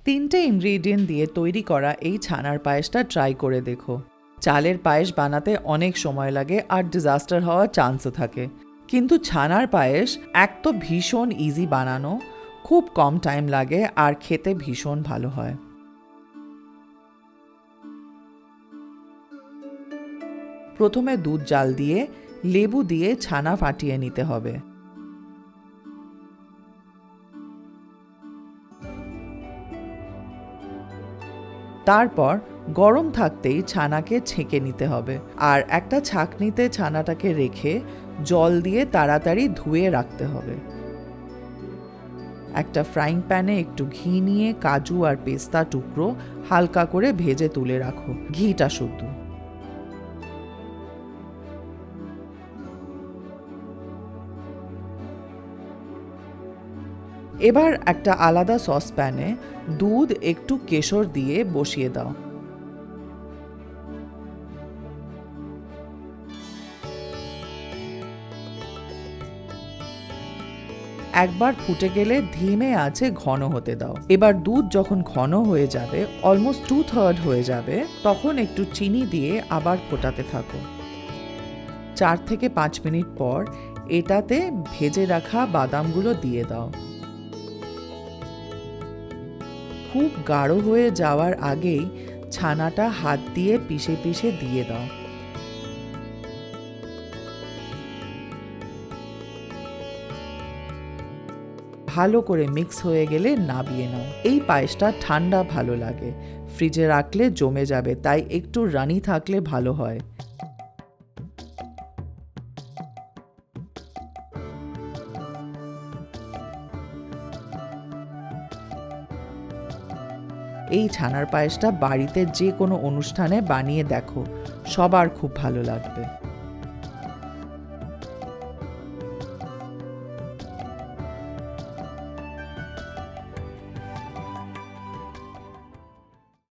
3টে ইনগ্রেডিয়েন্ট দিয়ে তৈরি করা এই ছানার পায়েসটা ট্রাই করে দেখো। চালের পায়েস বানাতে অনেক সময় লাগে আর ডিজাস্টার হওয়ার চান্সও থাকে, কিন্তু ছানার পায়েস এক তো ভীষণ ইজি বানানো, খুব কম টাইম লাগে আর খেতে ভীষণ ভালো হয়। প্রথমে দুধ জাল দিয়ে লেবু দিয়ে ছানা ফাটিয়ে নিতে হবে। তারপর গরম থাকতেই ছানাকে ছেঁকে নিতে হবে আর একটা ছাঁকনিতে ছানাটাকে রেখে জল দিয়ে তাড়াতাড়ি ধুয়ে রাখতে হবে। একটা ফ্রাইং প্যানে একটু ঘি নিয়ে কাজু আর পেস্তা টুকরো হালকা করে ভেজে তুলে রাখো, ঘিটা শুদ্ধ। এবার একটা আলাদা সসপ্যানে দুধ একটু কেশর দিয়ে বসিয়ে দাও। একবার ফুটে গেলে ধীমে আঁচে ঘন হতে দাও। এবার দুধ যখন ঘন হয়ে যাবে, অলমোস্ট 2/3 হয়ে যাবে, তখন একটু চিনি দিয়ে আবার ফোটাতে থাকো। 4 থেকে 5 মিনিট পর এটাতে ভেজে রাখা বাদামগুলো দিয়ে দাও। খুব গাঢ় হয়ে যাওয়ার আগেই ছানাটা হাত দিয়ে পিষে পিষে দিয়ে দাও। ভালো করে মিক্স হয়ে গেলে নামিয়ে নাও। এই পায়েসটা ঠান্ডা ভালো লাগে, ফ্রিজে রাখলে জমে যাবে, তাই একটু রানি থাকলে ভালো হয়। এই ছানার পায়েসটা বাড়িতে যে কোনো অনুষ্ঠানে বানিয়ে দেখো, সবার খুব ভালো লাগবে।